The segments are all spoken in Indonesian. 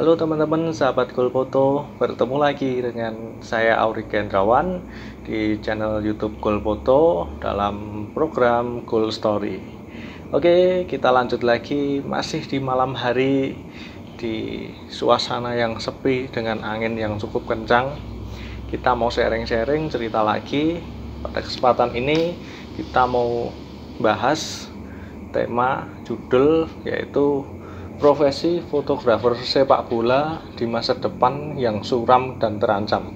Halo teman-teman sahabat Golfoto, bertemu lagi dengan saya Aurik Gendrawan di channel YouTube Golfoto dalam program Goal Story. Oke, kita lanjut lagi, masih di malam hari di suasana yang sepi dengan angin yang cukup kencang. Kita mau sharing-sharing cerita lagi. Pada kesempatan ini kita mau bahas tema judul yaitu profesi fotografer sepak bola di masa depan yang suram dan terancam.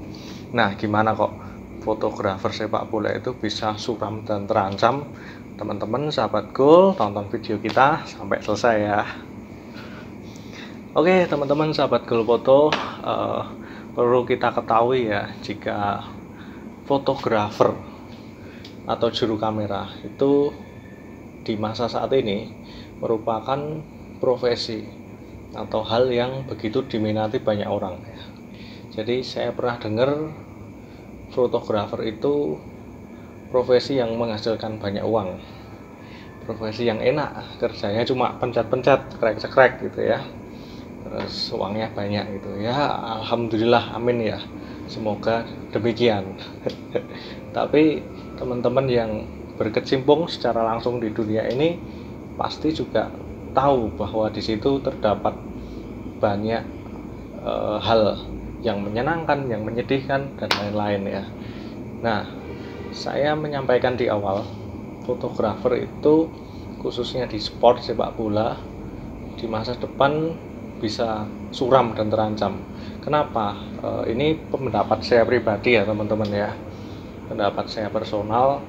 Nah, gimana kok fotografer sepak bola itu bisa suram dan terancam? Teman-teman sahabat Gol, tonton video kita sampai selesai ya. Oke, teman-teman sahabat Gol Foto, perlu kita ketahui ya, jika fotografer atau juru kamera itu di masa saat ini merupakan profesi atau hal yang begitu diminati banyak orang. Jadi saya pernah dengar fotografer itu profesi yang menghasilkan banyak uang, profesi yang enak, kerjanya cuma pencet-pencet, cekrek-cekrek gitu ya, terus uangnya banyak gitu ya. Alhamdulillah, amin ya, semoga demikian. Tapi teman-teman yang berkecimpung secara langsung di dunia ini pasti juga tahu bahwa di situ terdapat banyak hal yang menyenangkan, yang menyedihkan, dan lain-lain ya. Nah, saya menyampaikan di awal, fotografer itu khususnya di sport sepak bola di masa depan bisa suram dan terancam. Kenapa? Ini pendapat saya pribadi ya teman-teman ya, pendapat saya personal,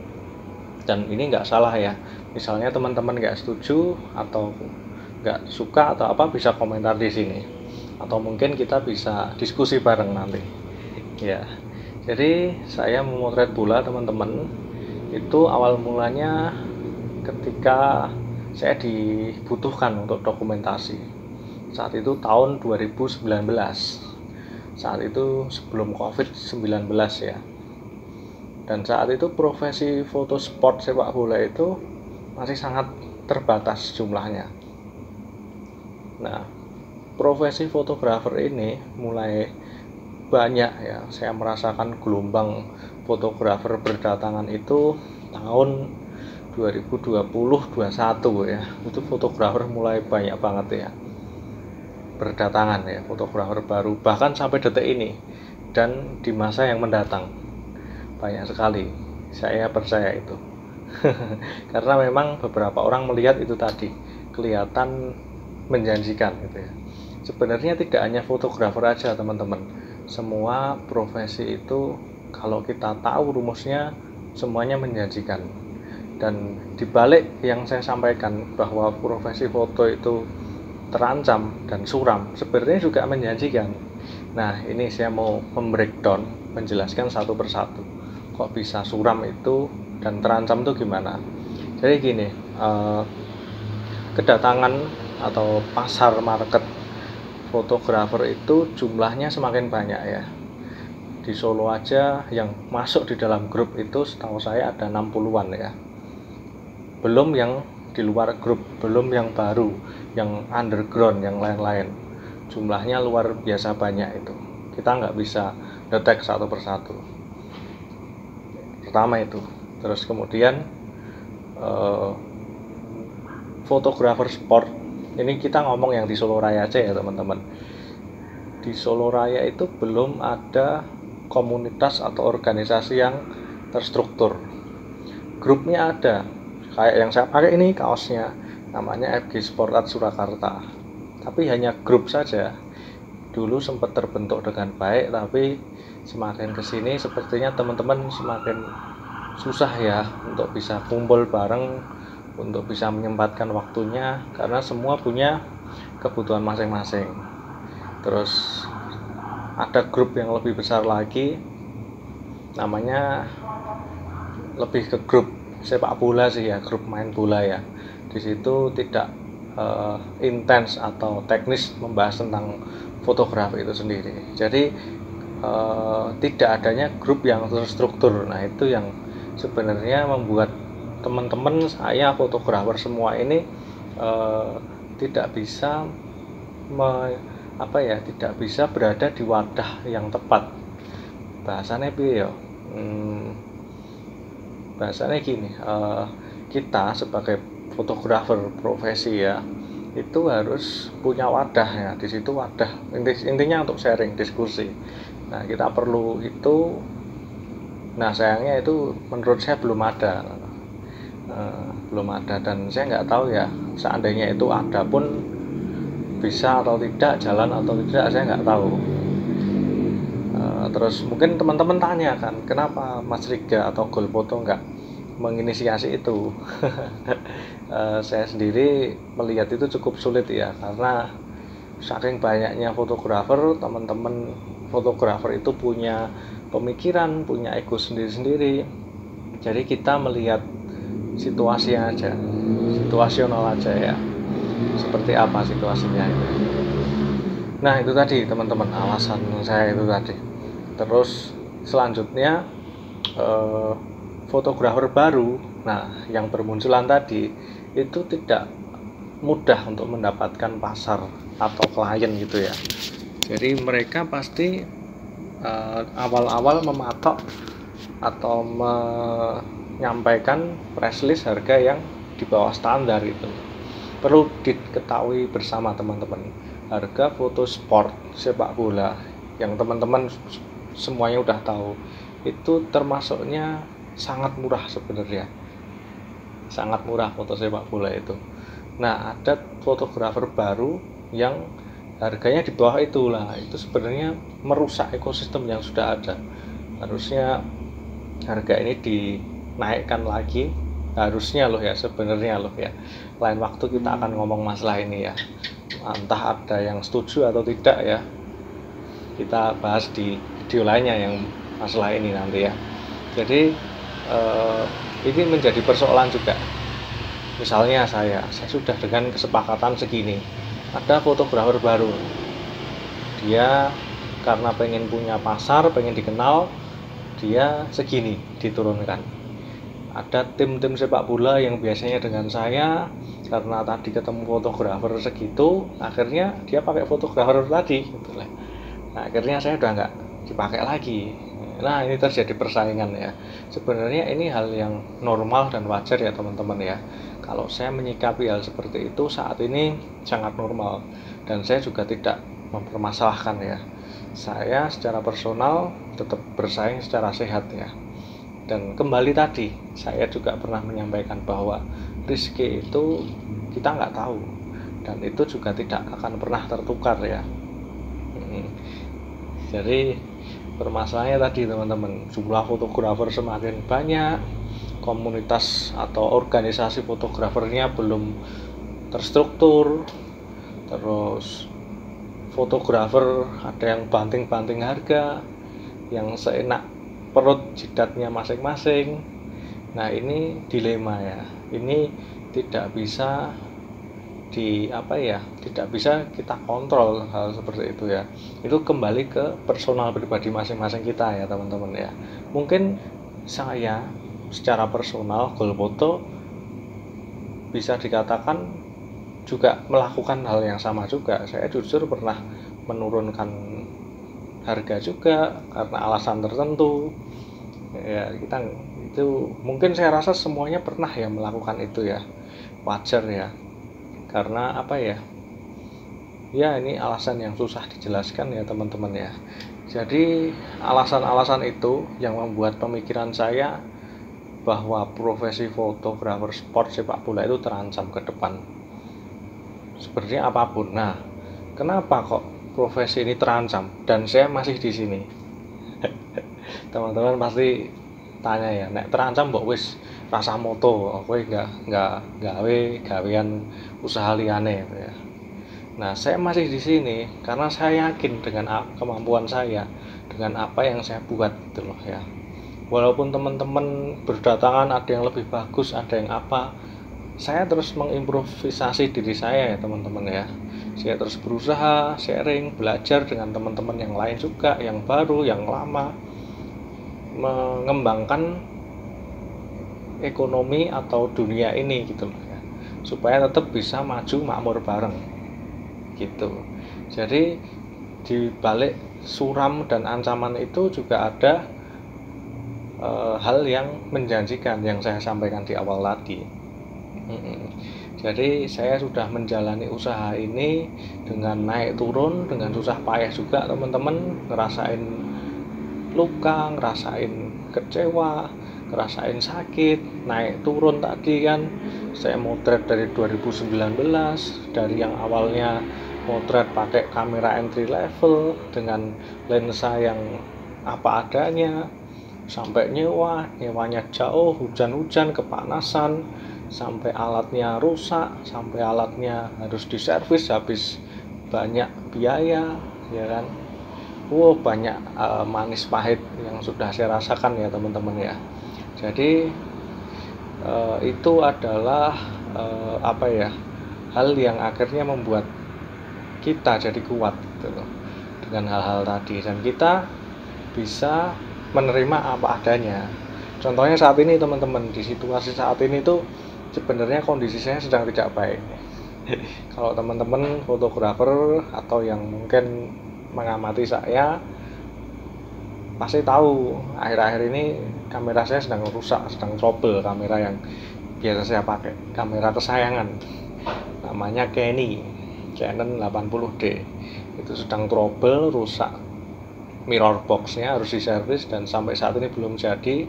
dan ini nggak salah ya. Misalnya teman-teman nggak setuju atau nggak suka atau apa, bisa komentar di sini, atau mungkin kita bisa diskusi bareng nanti ya. Jadi saya memotret bola teman-teman itu awal mulanya ketika saya dibutuhkan untuk dokumentasi. Saat itu tahun 2019, saat itu sebelum COVID-19 ya. Dan saat itu profesi foto sport sepak bola itu masih sangat terbatas jumlahnya. Nah, profesi fotografer ini mulai banyak ya. Saya merasakan gelombang fotografer berdatangan itu tahun 2020-21 ya. Itu fotografer mulai banyak banget ya berdatangan ya, fotografer baru, bahkan sampai detik ini dan di masa yang mendatang banyak sekali, saya percaya itu. Karena memang beberapa orang melihat itu tadi kelihatan menjanjikan gitu ya. Sebenarnya tidak hanya fotografer aja teman-teman, semua profesi itu kalau kita tahu rumusnya semuanya menjanjikan. Dan dibalik yang saya sampaikan bahwa profesi foto itu terancam dan suram, sebenarnya juga menjanjikan. Nah, ini saya mau membreakdown, menjelaskan satu persatu kok bisa suram itu dan terancam itu gimana. Jadi gini, kedatangan atau pasar market fotografer itu jumlahnya semakin banyak ya. Di Solo aja yang masuk di dalam grup itu setahu saya ada 60-an ya. Belum yang di luar grup, belum yang baru, yang underground, yang lain-lain. Jumlahnya luar biasa banyak itu. Kita nggak bisa detek satu persatu. Pertama itu. Terus kemudian fotografer sport, ini kita ngomong yang di Solo Raya aja ya teman-teman. Di Solo Raya itu belum ada komunitas atau organisasi yang terstruktur. Grupnya ada, kayak yang saya pakai ini kaosnya, namanya FG Sport Art Surakarta, tapi hanya grup saja. Dulu sempat terbentuk dengan baik, tapi semakin kesini sepertinya teman-teman semakin susah ya untuk bisa kumpul bareng, untuk bisa menyempatkan waktunya, karena semua punya kebutuhan masing-masing. Terus ada grup yang lebih besar lagi, namanya lebih ke grup sepak bola sih ya, grup main bola ya. Di situ tidak intens atau teknis membahas tentang fotografi itu sendiri. Jadi tidak adanya grup yang terstruktur. Nah, itu yang sebenarnya membuat teman-teman saya fotografer semua ini tidak bisa tidak bisa berada di wadah yang tepat. Bahasanya piye ya? Bahasanya gini, kita sebagai fotografer profesi ya, itu harus punya wadah ya. Di situ wadah intinya untuk sharing, diskusi. Nah, kita perlu itu. Nah, sayangnya itu menurut saya belum ada. Dan saya nggak tahu ya, seandainya itu ada pun bisa atau tidak, jalan atau tidak, saya nggak tahu. Terus mungkin teman-teman tanya kan, kenapa Mas Riga atau Golfoto nggak menginisiasi itu? Saya sendiri melihat itu cukup sulit ya, karena saking banyaknya fotografer, teman-teman fotografer itu punya pemikiran, punya ego sendiri-sendiri. Jadi kita melihat situasi aja, situasional aja ya, seperti apa situasinya itu. Nah, itu tadi teman-teman alasan saya itu tadi. Terus selanjutnya fotografer baru, nah yang bermunculan tadi itu tidak mudah untuk mendapatkan pasar atau klien gitu ya. Jadi mereka pasti awal-awal mematok atau menyampaikan press list harga yang di bawah standar itu. Perlu diketahui bersama teman-teman, harga foto sport sepak bola yang teman-teman semuanya udah tahu itu termasuknya sangat murah sebenarnya, sangat murah foto sepak bola itu. Nah, ada fotografer baru yang harganya di bawah itulah, itu sebenarnya merusak ekosistem yang sudah ada. Harusnya harga ini dinaikkan lagi, harusnya loh ya, sebenarnya loh ya. Lain waktu kita akan ngomong masalah ini ya, entah ada yang setuju atau tidak ya, kita bahas di video lainnya yang masalah ini nanti ya. Jadi ini menjadi persoalan juga. Misalnya saya sudah dengan kesepakatan segini, ada fotografer baru, dia karena pengen punya pasar, pengen dikenal, dia segini diturunkan. Ada tim-tim sepak bola yang biasanya dengan saya, karena tadi ketemu fotografer segitu, akhirnya dia pakai fotografer tadi gitu lah. Nah, akhirnya saya udah nggak dipakai lagi. Nah, ini terjadi persaingan ya. Sebenarnya ini hal yang normal dan wajar ya teman-teman ya. Kalau saya menyikapi hal seperti itu saat ini sangat normal, dan saya juga tidak mempermasalahkan ya. Saya secara personal tetap bersaing secara sehat ya. Dan kembali tadi, saya juga pernah menyampaikan bahwa rezeki itu kita nggak tahu, dan itu juga tidak akan pernah tertukar ya. Jadi permasalahannya tadi teman-teman, jumlah fotografer semakin banyak, komunitas atau organisasi fotografernya belum terstruktur, terus fotografer ada yang banting-banting harga, yang seenak perut jidatnya masing-masing. Nah, ini dilema ya, ini tidak bisa tidak bisa kita kontrol hal seperti itu ya. Itu kembali ke personal pribadi masing-masing kita ya teman-teman ya. Mungkin saya secara personal Golfoto bisa dikatakan juga melakukan hal yang sama juga. Saya jujur pernah menurunkan harga juga karena alasan tertentu ya. Kita itu mungkin saya rasa semuanya pernah ya melakukan itu ya, wajar ya, karena ya ini alasan yang susah dijelaskan ya teman-teman ya. Jadi alasan-alasan itu yang membuat pemikiran saya bahwa profesi fotografer sport sepak bola itu terancam ke depan, sebenarnya apapun. Nah, kenapa kok profesi ini terancam dan saya masih di sini? Teman-teman pasti tanya ya, nek terancam mbok wis rasa moto, kowe nggak gawean usaha liyane gitu ya. Nah, saya masih di sini karena saya yakin dengan kemampuan saya, dengan apa yang saya buat gitu loh ya. Walaupun teman-teman berdatangan ada yang lebih bagus, ada yang apa, saya terus mengimprovisasi diri saya ya teman-teman ya. Saya terus berusaha sharing, belajar dengan teman-teman yang lain juga, yang baru, yang lama, mengembangkan ekonomi atau dunia ini gitu loh ya, supaya tetap bisa maju makmur bareng gitu. Jadi di balik suram dan ancaman itu juga ada hal yang menjanjikan yang saya sampaikan di awal tadi. Jadi saya sudah menjalani usaha ini dengan naik turun, dengan susah payah juga teman-teman, ngerasain luka, ngerasain kecewa, ngerasain sakit, naik turun tadi kan. Saya motret dari 2019, dari yang awalnya motret pakai kamera entry level dengan lensa yang apa adanya, sampai nyewanya jauh, hujan-hujan, kepanasan, sampai alatnya rusak, sampai alatnya harus diservis habis banyak biaya, ya kan. Banyak manis pahit yang sudah saya rasakan ya teman-teman ya. Jadi itu adalah hal yang akhirnya membuat kita jadi kuat gitu loh, dengan hal-hal tadi, dan kita bisa menerima apa adanya. Contohnya saat ini teman-teman, di situasi saat ini tuh sebenarnya kondisi saya sedang tidak baik. Kalau teman-teman fotografer atau yang mungkin mengamati saya pasti tahu akhir-akhir ini kamera saya sedang rusak, sedang trouble. Kamera yang biasa saya pakai, kamera kesayangan, namanya Canon 80D, itu sedang trouble, rusak. Mirror boxnya harus diservis dan sampai saat ini belum jadi.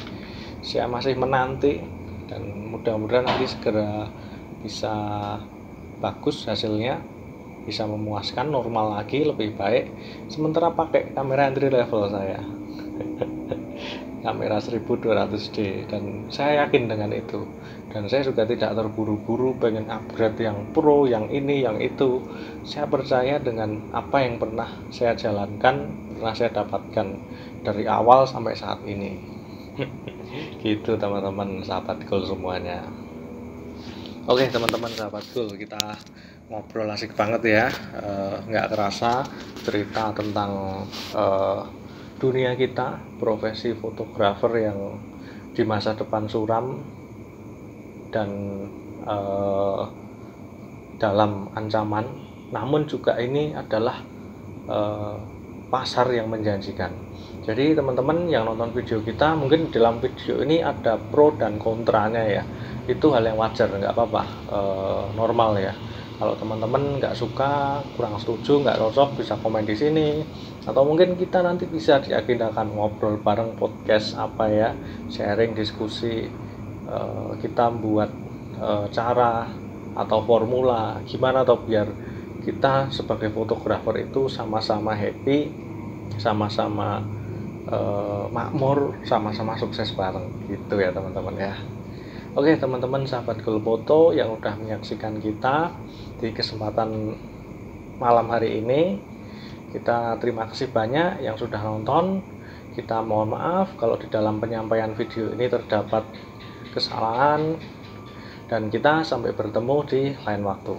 Saya masih menanti dan mudah-mudahan nanti segera bisa bagus hasilnya, bisa memuaskan, normal lagi, lebih baik. Sementara pakai kamera entry level saya kamera 1200D, dan saya yakin dengan itu, dan saya juga tidak terburu-buru pengen upgrade yang pro, yang ini, yang itu. Saya percaya dengan apa yang pernah saya jalankan, pernah saya dapatkan dari awal sampai saat ini. Gitu teman-teman sahabat goal semuanya. Oke teman-teman sahabat goal, kita ngobrol asik banget ya. Nggak kerasa cerita tentang dunia kita, profesi fotografer yang di masa depan suram dan dalam ancaman, namun juga ini adalah pasar yang menjanjikan. Jadi teman-teman yang nonton video kita, mungkin dalam video ini ada pro dan kontranya ya, itu hal yang wajar, nggak apa-apa, normal ya. Kalau teman-teman nggak suka, kurang setuju, nggak cocok, bisa komen di sini, atau mungkin kita nanti bisa diagendakan ngobrol bareng, podcast apa ya, sharing, diskusi, kita buat cara atau formula gimana atau biar kita sebagai fotografer itu sama-sama happy, sama-sama makmur, sama-sama sukses bareng gitu ya teman-teman ya. Oke teman-teman sahabat goal foto yang udah menyaksikan kita di kesempatan malam hari ini, kita terima kasih banyak yang sudah nonton. Kita mohon maaf kalau di dalam penyampaian video ini terdapat kesalahan, dan kita sampai bertemu di lain waktu.